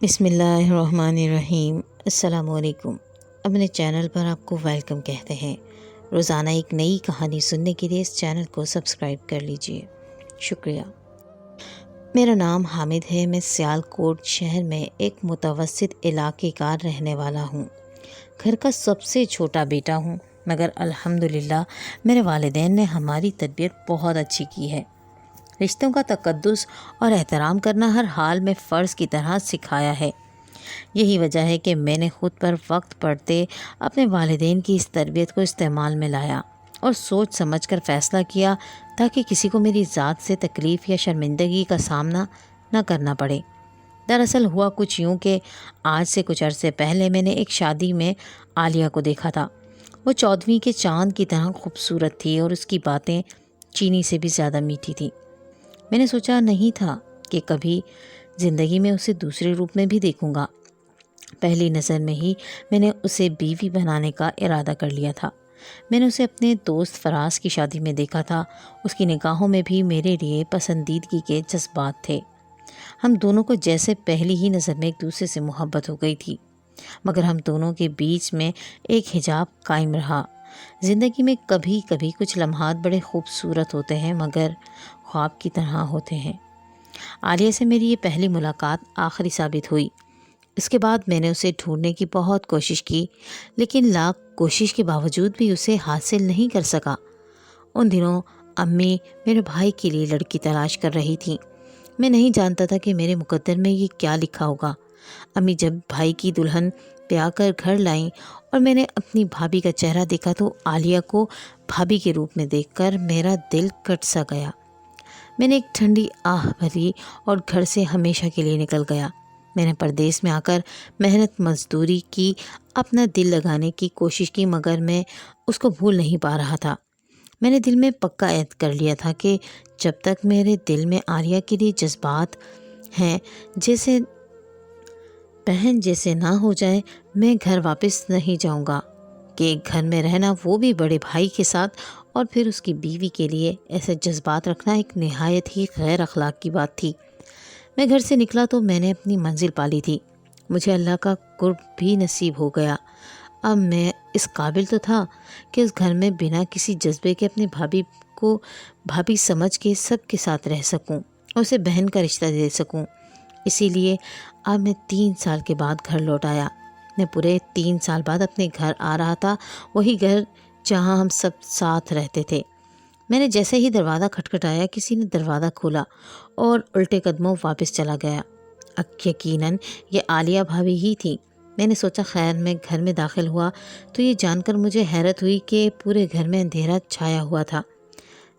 بسم اللہ الرحمن الرحیم۔ السلام علیکم۔ اپنے چینل پر آپ کو ویلکم کہتے ہیں۔ روزانہ ایک نئی کہانی سننے کے لیے اس چینل کو سبسکرائب کر لیجئے، شکریہ۔ میرا نام حامد ہے۔ میں سیالکوٹ شہر میں ایک متوسط علاقے کا رہنے والا ہوں۔ گھر کا سب سے چھوٹا بیٹا ہوں، مگر الحمدللہ میرے والدین نے ہماری تربیت بہت اچھی کی ہے۔ رشتوں کا تقدس اور احترام کرنا ہر حال میں فرض کی طرح سکھایا ہے۔ یہی وجہ ہے کہ میں نے خود پر وقت پڑتے اپنے والدین کی اس تربیت کو استعمال میں لایا اور سوچ سمجھ کر فیصلہ کیا تاکہ کسی کو میری ذات سے تکلیف یا شرمندگی کا سامنا نہ کرنا پڑے۔ دراصل ہوا کچھ یوں کہ آج سے کچھ عرصے پہلے میں نے ایک شادی میں عالیہ کو دیکھا تھا۔ وہ 14ویں کے چاند کی طرح خوبصورت تھی اور اس کی باتیں چینی سے بھی زیادہ میٹھی تھیں۔ میں نے سوچا نہیں تھا کہ کبھی زندگی میں اسے دوسرے روپ میں بھی دیکھوں گا۔ پہلی نظر میں ہی میں نے اسے بیوی بنانے کا ارادہ کر لیا تھا۔ میں نے اسے اپنے دوست فراز کی شادی میں دیکھا تھا۔ اس کی نگاہوں میں بھی میرے لیے پسندیدگی کے جذبات تھے۔ ہم دونوں کو جیسے پہلی ہی نظر میں ایک دوسرے سے محبت ہو گئی تھی، مگر ہم دونوں کے بیچ میں ایک حجاب قائم رہا۔ زندگی میں کبھی کبھی کچھ لمحات بڑے خوبصورت ہوتے ہیں مگر خواب کی طرح ہوتے ہیں۔ عالیہ سے میری یہ پہلی ملاقات آخری ثابت ہوئی۔ اس کے بعد میں نے اسے ڈھونڈنے کی بہت کوشش کی، لیکن لاکھ کوشش کے باوجود بھی اسے حاصل نہیں کر سکا۔ ان دنوں امی میرے بھائی کے لیے لڑکی تلاش کر رہی تھیں۔ میں نہیں جانتا تھا کہ میرے مقدر میں یہ کیا لکھا ہوگا۔ امی جب بھائی کی دلہن بیاہ کر گھر لائیں اور میں نے اپنی بھابھی کا چہرہ دیکھا تو عالیہ کو بھابھی کے روپ میں دیکھ کر میرا دل کٹ سا گیا۔ میں نے ایک ٹھنڈی آہ بھری اور گھر سے ہمیشہ کے لیے نکل گیا۔ میں نے پردیس میں آ کر محنت مزدوری کی، اپنا دل لگانے کی کوشش کی، مگر میں اس کو بھول نہیں پا رہا تھا۔ میں نے دل میں پکا عہد کر لیا تھا کہ جب تک میرے دل میں عالیہ کے لیے جذبات ہیں، جیسے بہن جیسے نہ ہو جائے، میں گھر واپس نہیں جاؤں گا۔ کہ ایک گھر میں رہنا، وہ بھی بڑے بھائی کے ساتھ، اور پھر اس کی بیوی کے لیے ایسے جذبات رکھنا ایک نہایت ہی غیر اخلاق کی بات تھی۔ میں گھر سے نکلا تو میں نے اپنی منزل پالی تھی۔ مجھے اللہ کا قرب بھی نصیب ہو گیا۔ اب میں اس قابل تو تھا کہ اس گھر میں بنا کسی جذبے کے اپنی بھابھی کو بھابھی سمجھ کے سب کے ساتھ رہ سکوں اور اسے بہن کا رشتہ دے سکوں۔ اسی لیے اب میں 3 سال کے بعد گھر لوٹ آیا۔ میں پورے 3 سال بعد اپنے گھر آ رہا تھا، وہی گھر جہاں ہم سب ساتھ رہتے تھے۔ میں نے جیسے ہی دروازہ کھٹکھٹایا، کسی نے دروازہ کھولا اور الٹے قدموں واپس چلا گیا۔ یقیناً یہ عالیہ بھابھی ہی تھی۔ میں نے سوچا خیر، میں گھر میں داخل ہوا تو یہ جان کر مجھے حیرت ہوئی کہ پورے گھر میں اندھیرا چھایا ہوا تھا،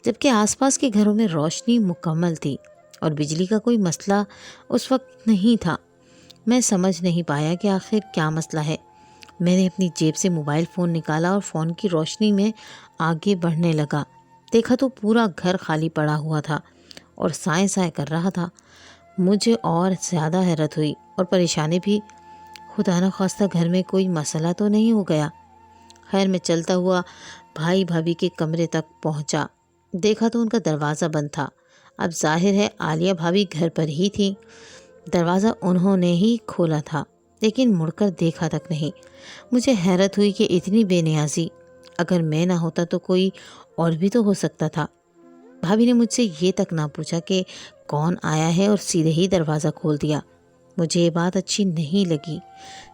جبکہ آس پاس کے گھروں میں روشنی مکمل تھی اور بجلی کا کوئی مسئلہ اس وقت نہیں تھا۔ میں سمجھ نہیں پایا کہ آخر کیا مسئلہ ہے۔ میں نے اپنی جیب سے موبائل فون نکالا اور فون کی روشنی میں آگے بڑھنے لگا۔ دیکھا تو پورا گھر خالی پڑا ہوا تھا اور سائیں سائیں کر رہا تھا۔ مجھے اور زیادہ حیرت ہوئی اور پریشانی بھی۔ خدا نخواستہ گھر میں کوئی مسئلہ تو نہیں ہو گیا۔ خیر، میں چلتا ہوا بھائی بھابھی کے کمرے تک پہنچا۔ دیکھا تو ان کا دروازہ بند تھا۔ اب ظاہر ہے عالیہ بھابھی گھر پر ہی تھی۔ دروازہ انہوں نے ہی کھولا تھا، لیکن مڑ کر دیکھا تک نہیں۔ مجھے حیرت ہوئی کہ اتنی بے نیازی، اگر میں نہ ہوتا تو کوئی اور بھی تو ہو سکتا تھا۔ بھابھی نے مجھ سے یہ تک نہ پوچھا کہ کون آیا ہے اور سیدھے ہی دروازہ کھول دیا۔ مجھے یہ بات اچھی نہیں لگی،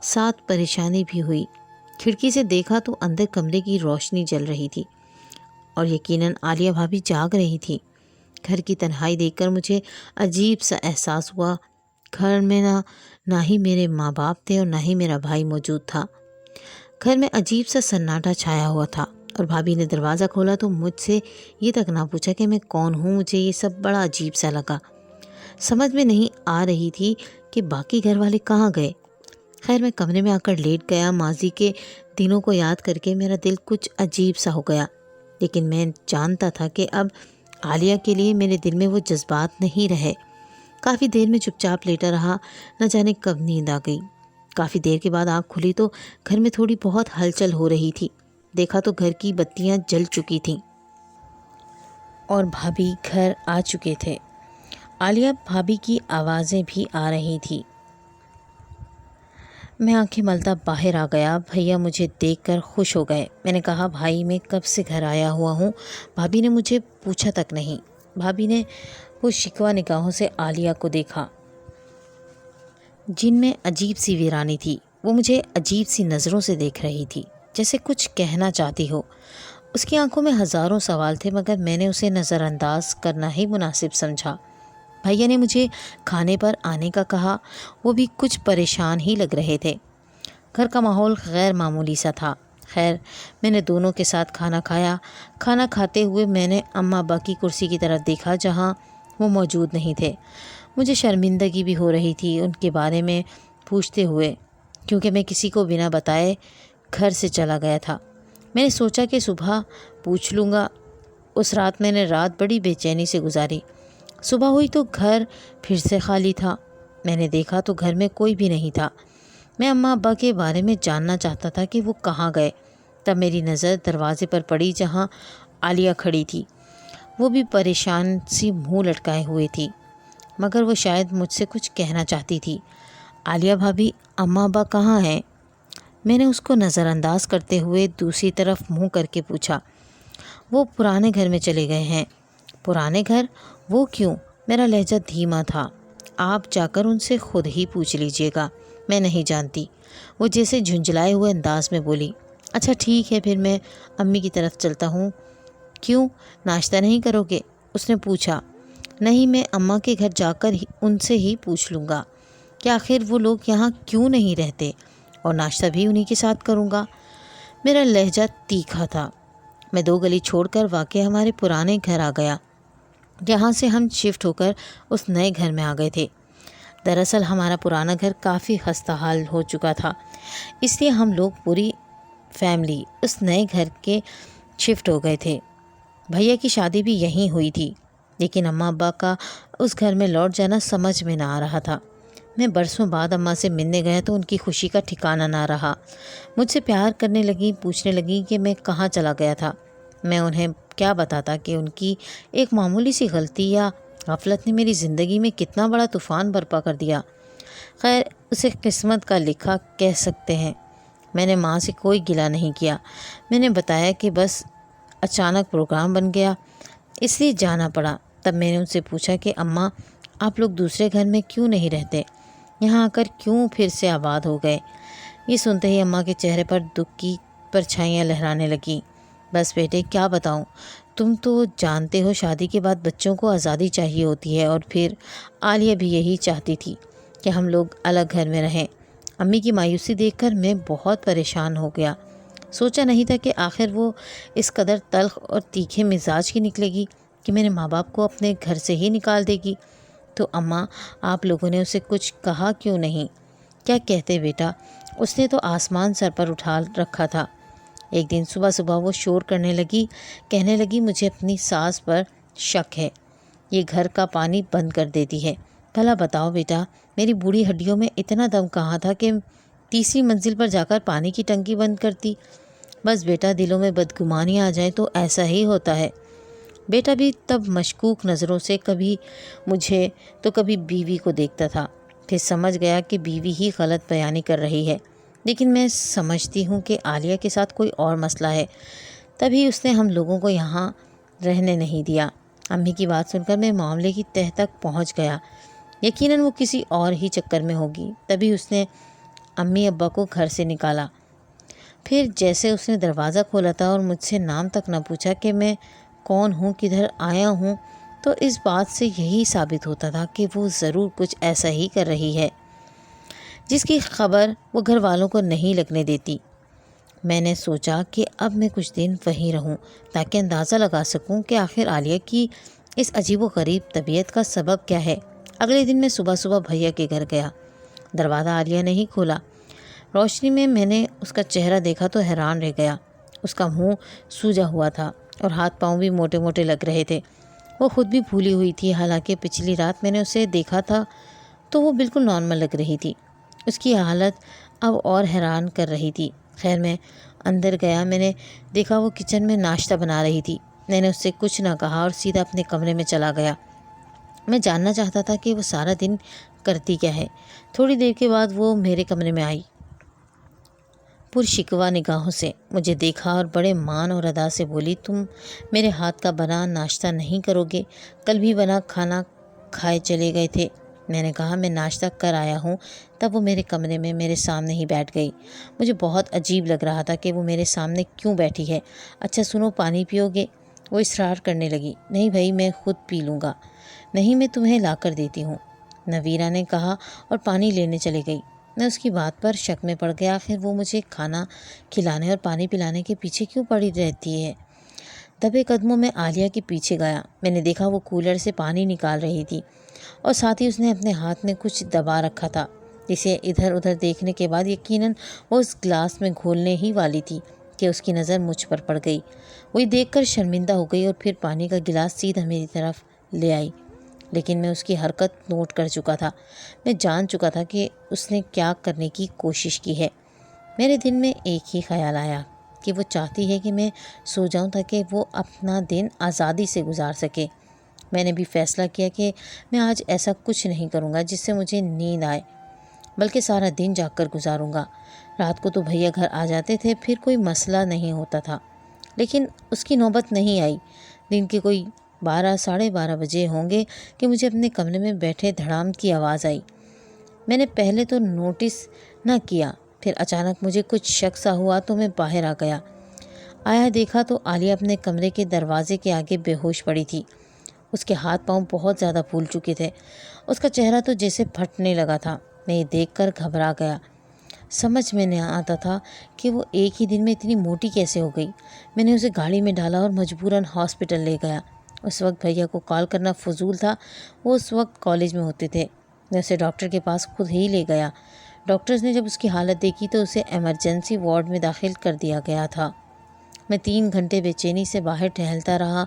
ساتھ پریشانی بھی ہوئی۔ کھڑکی سے دیکھا تو اندر کمرے کی روشنی جل رہی تھی اور یقیناً عالیہ بھابھی جاگ رہی تھی۔ گھر کی تنہائی دیکھ کر مجھے عجیب سا احساس ہوا۔ گھر میں نہ ہی میرے ماں باپ تھے اور نہ ہی میرا بھائی موجود تھا۔ گھر میں عجیب سا سناٹا چھایا ہوا تھا اور بھابھی نے دروازہ کھولا تو مجھ سے یہ تک نہ پوچھا کہ میں کون ہوں۔ مجھے یہ سب بڑا عجیب سا لگا۔ سمجھ میں نہیں آ رہی تھی کہ باقی گھر والے کہاں گئے۔ خیر، میں کمرے میں آ کر لیٹ گیا۔ ماضی کے دنوں کو یاد کر کے میرا دل کچھ عجیب سا ہو گیا، لیکن میں جانتا تھا کہ اب عالیہ کے لیے میرے دل میں وہ جذبات نہیں رہے۔ کافی دیر میں چپ چاپ لیٹا رہا، نہ جانے کب نیند آ گئی۔ کافی دیر کے بعد آنکھ کھلی تو گھر میں تھوڑی بہت ہلچل ہو رہی تھی۔ دیکھا تو گھر کی بتیاں جل چکی تھیں اور بھابھی گھر آ چکے تھے۔ عالیہ بھابھی کی آوازیں بھی آ رہی تھیں۔ मैं आंखें मलता बाहर आ गया। भैया मुझे देखकर खुश हो गए। मैंने कहा, भाई मैं कब से घर आया हुआ हूँ, भाभी ने मुझे पूछा तक नहीं। भाभी ने वो शिकवा निगाहों से आलिया को देखा जिनमें अजीब सी वीरानी थी। वो मुझे अजीब सी नज़रों से देख रही थी, जैसे कुछ कहना चाहती हो। उसकी आंखों में हज़ारों सवाल थे, मगर मैंने उसे नज़रअंदाज करना ही मुनासिब समझा। भैया ने मुझे खाने पर आने का कहा। वो भी कुछ परेशान ही लग रहे थे। घर का माहौल गैर मामूली सा था। खैर, मैंने दोनों के साथ खाना खाया। खाना खाते हुए मैंने अम्मा अब्बा की कुर्सी की तरफ देखा जहाँ वो मौजूद नहीं थे। मुझे शर्मिंदगी भी हो रही थी उनके बारे में पूछते हुए, क्योंकि मैं किसी को बिना बताए घर से चला गया था। मैंने सोचा कि सुबह पूछ लूँगा। उस रात मैंने रात बड़ी बेचैनी से गुजारी। सुबह हुई तो घर फिर से खाली था। मैंने देखा तो घर में कोई भी नहीं था। मैं अम्मा अब्बा के बारे में जानना चाहता था कि वो कहाँ गए। तब मेरी नज़र दरवाजे पर पड़ी जहाँ आलिया खड़ी थी। वो भी परेशान सी मुंह लटकाए हुए थी, मगर वो शायद मुझसे कुछ कहना चाहती थी। आलिया भाभी, अम्मा अब्बा कहाँ हैं? मैंने उसको नज़रअंदाज करते हुए दूसरी तरफ मुंह करके पूछा। वो पुराने घर में चले गए हैं। पुराने घर? वो क्यों? मेरा लहजा धीमा था। आप जाकर उनसे खुद ही पूछ लीजिएगा, मैं नहीं जानती। वो जैसे झुंझलाए हुए अंदाज में बोली। अच्छा ठीक है, फिर मैं अम्मी की तरफ चलता हूँ। क्यों, नाश्ता नहीं करोगे? उसने पूछा। नहीं, मैं अम्मा के घर जाकर उनसे ही पूछ लूँगा कि आखिर वो लोग यहाँ क्यों नहीं रहते, और नाश्ता भी उन्हीं के साथ करूँगा। मेरा लहजा तीखा था। मैं 2 गली छोड़कर वाकई हमारे पुराने घर आ गया, जहाँ से हम शिफ्ट होकर उस नए घर में आ गए थे। दरअसल हमारा पुराना घर काफ़ी खस्ताहाल हो चुका था, इसलिए हम लोग पूरी फैमिली उस नए घर के शिफ्ट हो गए थे। भैया की शादी भी यहीं हुई थी, लेकिन अम्मा अब्बा का उस घर में लौट जाना समझ में ना आ रहा था। मैं बरसों बाद अम्मा से मिलने गया तो उनकी खुशी का ठिकाना ना रहा। मुझसे प्यार करने लगी, पूछने लगी कि मैं कहाँ चला गया था। मैं उन्हें क्या बताता कि उनकी एक मामूली सी गलती या गफलत ने मेरी ज़िंदगी में कितना बड़ा तूफ़ान बर्पा कर दिया। खैर, उसे किस्मत का लिखा कह सकते हैं। मैंने माँ से कोई गिला नहीं किया। मैंने बताया कि बस अचानक प्रोग्राम बन गया, इसलिए जाना पड़ा। तब मैंने उनसे पूछा कि अम्मा, आप लोग दूसरे घर में क्यों नहीं रहते? यहाँ आकर क्यों फिर से आबाद हो गए? ये सुनते ही अम्मा के चेहरे पर दुख की परछाइयाँ लहराने लगीं। बस बेटे, क्या बताऊँ, तुम तो जानते हो शादी के बाद बच्चों को आज़ादी चाहिए होती है, और फिर आलिया भी यही चाहती थी कि हम लोग अलग घर में रहें। अम्मी की मायूसी देखकर मैं बहुत परेशान हो गया। सोचा नहीं था कि आखिर वो इस कदर तल्ख और तीखे मिजाज की निकलेगी कि मेरे माँ बाप को अपने घर से ही निकाल देगी। तो अम्मा, आप लोगों ने उसे कुछ कहा क्यों नहीं? क्या कहते बेटा, उसने तो आसमान सर पर उठा रखा था। एक दिन सुबह सुबह वो शोर करने लगी, कहने लगी, मुझे अपनी सास पर शक है, ये घर का पानी बंद कर देती है। भला बताओ बेटा, मेरी बूढ़ी हड्डियों में इतना दम कहाँ था कि 3री मंजिल पर जाकर पानी की टंकी बंद करती। बस बेटा, दिलों में बदगुमानी आ जाए तो ऐसा ही होता है। बेटा भी तब मशकूक नज़रों से कभी मुझे तो कभी बीवी को देखता था। फिर समझ गया कि बीवी ही गलत बयानी कर रही है, लेकिन मैं समझती हूँ कि आलिया के साथ कोई और मसला है, तभी उसने हम लोगों को यहाँ रहने नहीं दिया। अम्मी की बात सुनकर मैं मामले की तह तक पहुँच गया। यकीनन वो किसी और ही चक्कर में होगी, तभी उसने अम्मी अब्बा को घर से निकाला। फिर जैसे उसने दरवाज़ा खोला था और मुझसे नाम तक न पूछा कि मैं कौन हूँ, किधर आया हूँ, तो इस बात से यही साबित होता था कि वो ज़रूर कुछ ऐसा ही कर रही है जिसकी खबर वो घर वालों को नहीं लगने देती। मैंने सोचा कि अब मैं कुछ दिन वहीं रहूं ताकि अंदाज़ा लगा सकूं कि आखिर आलिया की इस अजीबोगरीब तबीयत का सबब क्या है। अगले दिन मैं सुबह सुबह भैया के घर गया। दरवाज़ा आलिया ने ही खोला। रोशनी में मैंने उसका चेहरा देखा तो हैरान रह गया। उसका मुंह सूजा हुआ था और हाथ पांव भी मोटे मोटे लग रहे थे। वो खुद भी भूली हुई थी, हालांकि पिछली रात मैंने उसे देखा था तो वो बिल्कुल नॉर्मल लग रही थी। उसकी हालत अब और हैरान कर रही थी। खैर, मैं अंदर गया। मैंने देखा वो किचन में नाश्ता बना रही थी। मैंने उससे कुछ ना कहा और सीधा अपने कमरे में चला गया। मैं जानना चाहता था कि वो सारा दिन करती क्या है। थोड़ी देर के बाद वो मेरे कमरे में आई। पुरशिकवा निगाहों से मुझे देखा और बड़े मान और अदा से बोली, तुम मेरे हाथ का बना नाश्ता नहीं करोगे? कल भी बना खाना खाए चले गए थे। मैंने कहा, मैं नाश्ता कर आया हूँ। तब वो मेरे कमरे में मेरे सामने ही बैठ गई। मुझे बहुत अजीब लग रहा था कि वो मेरे सामने क्यों बैठी है। अच्छा सुनो, पानी पियोगे? वो इसरार करने लगी। नहीं भाई, मैं खुद पी लूँगा। नहीं, मैं तुम्हें ला कर देती हूँ, नवीरा ने कहा और पानी लेने चली गई। मैं उसकी बात पर शक में पड़ गया। आखिर वो मुझे खाना खिलाने और पानी पिलाने के पीछे क्यों पड़ी रहती है। दबे कदमों में आलिया के पीछे गया। मैंने देखा वो कूलर से पानी निकाल रही थी और साथ ही उसने अपने हाथ में कुछ दबा रखा था, जिसे इधर उधर देखने के बाद यकीनन वो उस ग्लास में घोलने ही वाली थी कि उसकी नज़र मुझ पर पड़ गई। वही देखकर शर्मिंदा हो गई और फिर पानी का गिलास सीधा मेरी तरफ ले आई। लेकिन मैं उसकी हरकत नोट कर चुका था। मैं जान चुका था कि उसने क्या करने की कोशिश की है। मेरे दिल में एक ही ख्याल आया कि वो चाहती है कि मैं सो जाऊं ताकि वो अपना दिन आज़ादी से गुजार सके। मैंने भी फैसला किया कि मैं आज ऐसा कुछ नहीं करूंगा जिससे मुझे नींद आए, बल्कि सारा दिन जागकर गुजारूंगा। रात को तो भैया घर आ जाते थे, फिर कोई मसला नहीं होता था, लेकिन उसकी नौबत नहीं आई। दिन के कोई 12 साढ़े 12 बजे होंगे कि मुझे अपने कमरे में बैठे धड़ाम की आवाज़ आई। मैंने पहले तो नोटिस न किया, फिर अचानक मुझे कुछ शक सा हुआ तो मैं बाहर आ गया। आया देखा तो आलिया अपने कमरे के दरवाजे के आगे बेहोश पड़ी थी। उसके हाथ पांव बहुत ज़्यादा फूल चुके थे। उसका चेहरा तो जैसे फटने लगा था। मैं ये देखकर घबरा गया। समझ में नहीं आता था कि वो एक ही दिन में इतनी मोटी कैसे हो गई। मैंने उसे गाड़ी में डाला और मजबूरन हॉस्पिटल ले गया। उस वक्त भैया को कॉल करना फजूल था, वो उस वक्त कॉलेज में होते थे। मैं उसे डॉक्टर के पास खुद ही ले गया। डॉक्टर्स ने जब उसकी हालत देखी तो उसे इमरजेंसी वार्ड में दाखिल कर दिया गया था। मैं 3 घंटे बेचैनी से बाहर टहलता रहा।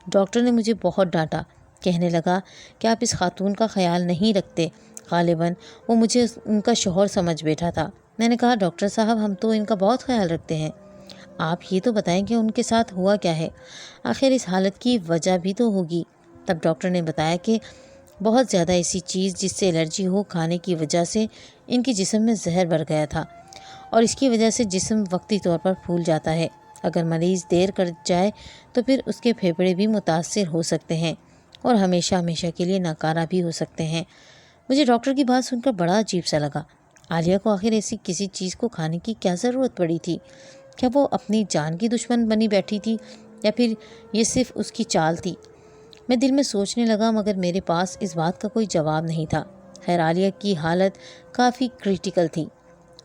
डॉक्टर ने मुझे बहुत डांटा। कहने लगा कि आप इस खातून का ख्याल नहीं रखते। गालिबन वो मुझे उनका शौहर समझ बैठा था। मैंने कहा, डॉक्टर साहब, हम तो इनका बहुत ख्याल रखते हैं। आप ये तो बताएं कि उनके साथ हुआ क्या है। आखिर इस हालत की वजह भी तो होगी। तब डॉक्टर ने बताया कि बहुत ज़्यादा ऐसी चीज़ जिससे एलर्जी हो खाने की वजह से इनके जिस्म में जहर भर गया था और इसकी वजह से जिस्म वक्ती तौर पर फूल जाता है। अगर मरीज़ देर कर जाए तो फिर उसके फेफड़े भी मुतासिर हो सकते हैं और हमेशा हमेशा के लिए नाकारा भी हो सकते हैं। मुझे डॉक्टर की बात सुनकर बड़ा अजीब सा लगा। आलिया को आखिर ऐसी किसी चीज़ को खाने की क्या ज़रूरत पड़ी थी? क्या वो अपनी जान की दुश्मन बनी बैठी थी या फिर ये सिर्फ उसकी चाल थी? मैं दिल में सोचने लगा, मगर मेरे पास इस बात का कोई जवाब नहीं था। खैर, आलिया की हालत काफ़ी क्रिटिकल थी।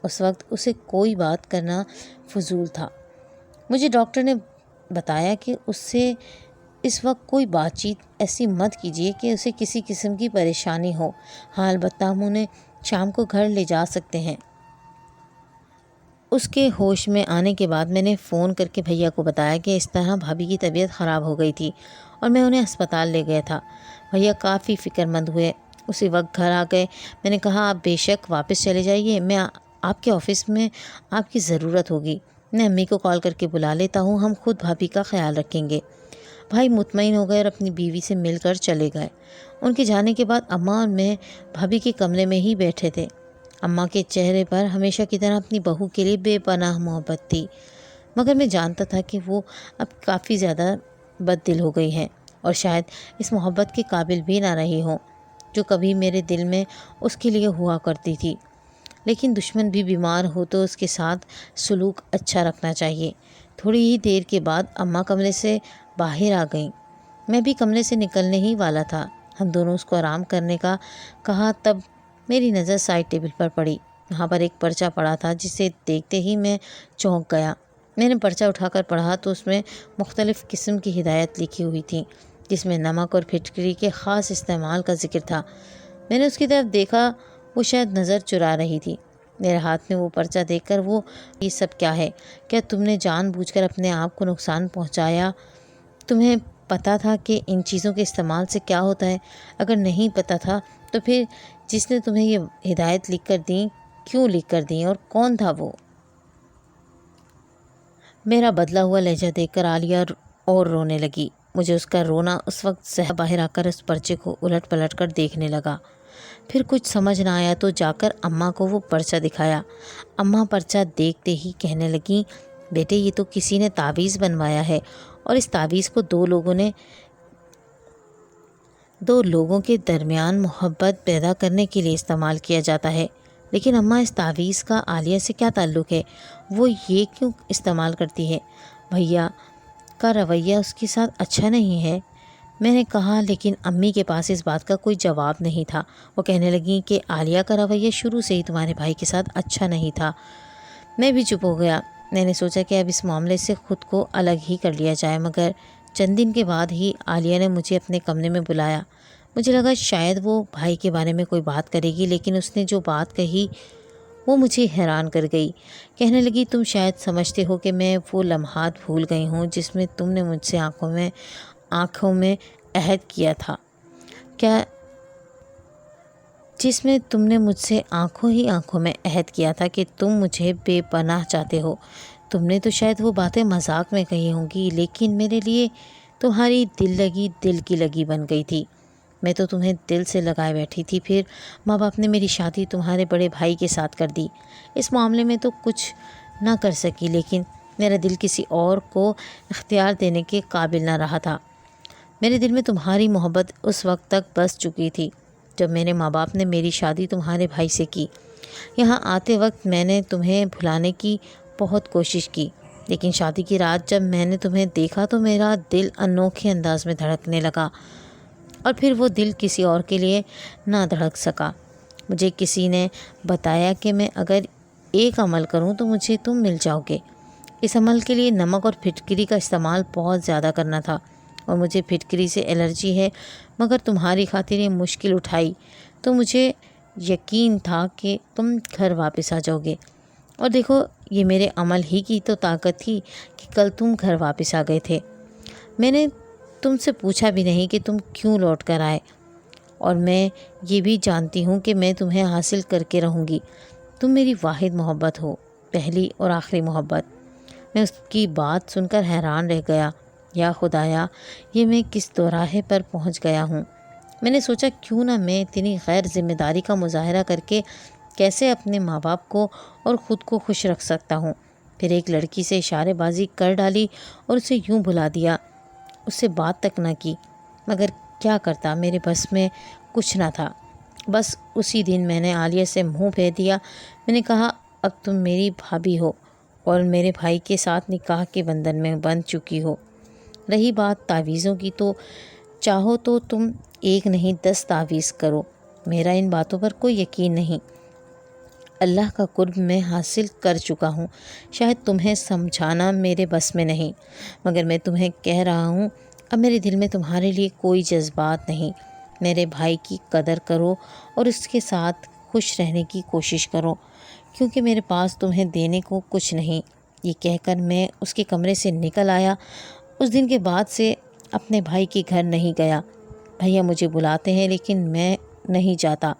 उस वक्त उसे कोई बात करना फजूल था। मुझे डॉक्टर ने बताया कि उससे इस वक्त कोई बातचीत ऐसी मत कीजिए कि उसे किसी किस्म की परेशानी हो। हाँ, अलबत्ता हम उन्हें शाम को घर ले जा सकते हैं। उसके होश में आने के बाद मैंने फ़ोन करके भैया को बताया कि इस तरह भाभी की तबीयत ख़राब हो गई थी और मैं उन्हें अस्पताल ले गया था। भैया काफ़ी फ़िक्रमंद हुए। उसी वक्त घर आ गए। मैंने कहा, आप बेशक वापस चले जाइए, मैं आपके ऑफ़िस में आपकी ज़रूरत होगी। मैं अम्मी को कॉल करके बुला लेता हूँ, हम खुद भाभी का ख्याल रखेंगे। भाई मुतमईन हो गए और अपनी बीवी से मिलकर चले गए। उनके जाने के बाद अम्मा और मैं भाभी के कमरे में ही बैठे थे। अम्मा के चेहरे पर हमेशा की तरह अपनी बहू के लिए बेपनाह मोहब्बत थी, मगर मैं जानता था कि वो अब काफ़ी ज़्यादा बददिल हो गई हैं और शायद इस मोहब्बत के काबिल भी ना रही हो जो कभी मेरे दिल में उसके लिए हुआ करती थी। लेकिन दुश्मन भी बीमार हो तो उसके साथ सलूक अच्छा रखना चाहिए। थोड़ी ही देर के बाद अम्मा कमरे से बाहर आ गईं। मैं भी कमरे से निकलने ही वाला था। हम दोनों उसको आराम करने का कहा, तब मेरी नज़र साइड टेबल पर पड़ी। वहाँ पर एक पर्चा पड़ा था जिसे देखते ही मैं चौंक गया। मैंने पर्चा उठाकर पढ़ा तो उसमें मुख्तलिफ़ किस्म की हिदायत लिखी हुई थी, जिसमें नमक और फिटकरी के ख़ास इस्तेमाल का जिक्र था। मैंने उसकी तरफ देखा, वो शायद नज़र चुरा रही थी। मेरे हाथ में वो पर्चा देखकर वो, ये सब क्या है? क्या तुमने जानबूझकर अपने आप को नुकसान पहुंचाया? तुम्हें पता था कि इन चीज़ों के इस्तेमाल से क्या होता है? अगर नहीं पता था तो फिर जिसने तुम्हें ये हिदायत लिख कर दी, क्यों लिख कर दी और कौन था वो? मेरा बदला हुआ लहजा देखकर आलिया और रोने लगी। मुझे उसका रोना उस वक्त जहर बाहर आकर उस पर्चे को उलट पलट कर देखने लगा। پھر کچھ سمجھ نہ آیا تو جا کر اماں کو وہ پرچہ دکھایا۔ اماں پرچہ دیکھتے ہی کہنے لگیں، بیٹے یہ تو کسی نے تعویذ بنوایا ہے اور اس تعویذ کو دو لوگوں کے درمیان محبت پیدا کرنے کے لیے استعمال کیا جاتا ہے۔ لیکن اماں اس تعویذ کا عالیہ سے کیا تعلق ہے؟ وہ یہ کیوں استعمال کرتی ہے؟ بھیا کا رویہ اس کے ساتھ اچھا نہیں ہے، میں نے کہا، لیکن امی کے پاس اس بات کا کوئی جواب نہیں تھا۔ وہ کہنے لگیں کہ عالیہ کا رویہ شروع سے ہی تمہارے بھائی کے ساتھ اچھا نہیں تھا۔ میں بھی چپ ہو گیا۔ میں نے سوچا کہ اب اس معاملے سے خود کو الگ ہی کر لیا جائے، مگر چند دن کے بعد ہی عالیہ نے مجھے اپنے کمرے میں بلایا۔ مجھے لگا شاید وہ بھائی کے بارے میں کوئی بات کرے گی، لیکن اس نے جو بات کہی وہ مجھے حیران کر گئی۔ کہنے لگی، تم شاید سمجھتے ہو کہ میں وہ لمحات بھول گئی ہوں جس میں تم نے مجھ سے آنکھوں میں عہد کیا تھا کیا؟ جس میں تم نے مجھ سے آنکھوں میں عہد کیا تھا کہ تم مجھے بے پناہ چاہتے ہو۔ تم نے تو شاید وہ باتیں مذاق میں کہی ہوں گی، لیکن میرے لیے تمہاری دل کی لگی بن گئی تھی۔ میں تو تمہیں دل سے لگائے بیٹھی تھی۔ پھر ماں باپ نے میری شادی تمہارے بڑے بھائی کے ساتھ کر دی۔ اس معاملے میں تو کچھ نہ کر سکی، لیکن میرا دل کسی اور کو اختیار دینے کے قابل نہ رہا تھا۔ میرے دل میں تمہاری محبت اس وقت تک بس چکی تھی جب میرے ماں باپ نے میری شادی تمہارے بھائی سے کی۔ یہاں آتے وقت میں نے تمہیں بھلانے کی بہت کوشش کی، لیکن شادی کی رات جب میں نے تمہیں دیکھا تو میرا دل انوکھے انداز میں دھڑکنے لگا، اور پھر وہ دل کسی اور کے لیے نہ دھڑک سکا۔ مجھے کسی نے بتایا کہ میں اگر ایک عمل کروں تو مجھے تم مل جاؤ گے۔ اس عمل کے لیے نمک اور پھٹکری کا استعمال بہت زیادہ کرنا تھا، اور مجھے پھٹکری سے الرجی ہے، مگر تمہاری خاطر یہ مشکل اٹھائی تو مجھے یقین تھا کہ تم گھر واپس آ جاؤ گے۔ اور دیکھو، یہ میرے عمل ہی کی تو طاقت تھی کہ کل تم گھر واپس آ گئے تھے۔ میں نے تم سے پوچھا بھی نہیں کہ تم کیوں لوٹ کر آئے، اور میں یہ بھی جانتی ہوں کہ میں تمہیں حاصل کر کے رہوں گی۔ تم میری واحد محبت ہو، پہلی اور آخری محبت۔ میں اس کی بات سن کر حیران رہ گیا۔ یا خدایا، یہ میں کس دوراہے پر پہنچ گیا ہوں؟ میں نے سوچا کیوں نہ میں اتنی غیر ذمہ داری کا مظاہرہ کر کے کیسے اپنے ماں باپ کو اور خود کو خوش رکھ سکتا ہوں۔ پھر ایک لڑکی سے اشارے بازی کر ڈالی اور اسے یوں بھلا دیا، اس سے بات تک نہ کی۔ مگر کیا کرتا، میرے بس میں کچھ نہ تھا۔ بس اسی دن میں نے عالیہ سے منہ پھیر دیا۔ میں نے کہا، اب تم میری بھابھی ہو اور میرے بھائی کے ساتھ نکاح کے بندھن میں بندھ چکی ہو۔ رہی بات تعویذوں کی، تو چاہو تو تم ایک نہیں 10 تعویذ کرو، میرا ان باتوں پر کوئی یقین نہیں۔ اللہ کا قرب میں حاصل کر چکا ہوں، شاید تمہیں سمجھانا میرے بس میں نہیں، مگر میں تمہیں کہہ رہا ہوں، اب میرے دل میں تمہارے لیے کوئی جذبات نہیں۔ میرے بھائی کی قدر کرو اور اس کے ساتھ خوش رہنے کی کوشش کرو، کیونکہ میرے پاس تمہیں دینے کو کچھ نہیں۔ یہ کہہ کر میں اس کے کمرے سے نکل آیا۔ اس دن کے بعد سے اپنے بھائی کے گھر نہیں گیا۔ بھیا مجھے بلاتے ہیں لیکن میں نہیں جاتا۔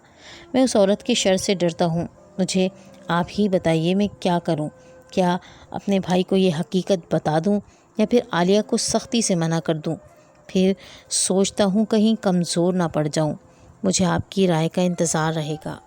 میں اس عورت کے شر سے ڈرتا ہوں۔ مجھے آپ ہی بتائیے میں کیا کروں؟ کیا اپنے بھائی کو یہ حقیقت بتا دوں یا پھر عالیہ کو سختی سے منع کر دوں؟ پھر سوچتا ہوں کہیں کمزور نہ پڑ جاؤں۔ مجھے آپ کی رائے کا انتظار رہے گا۔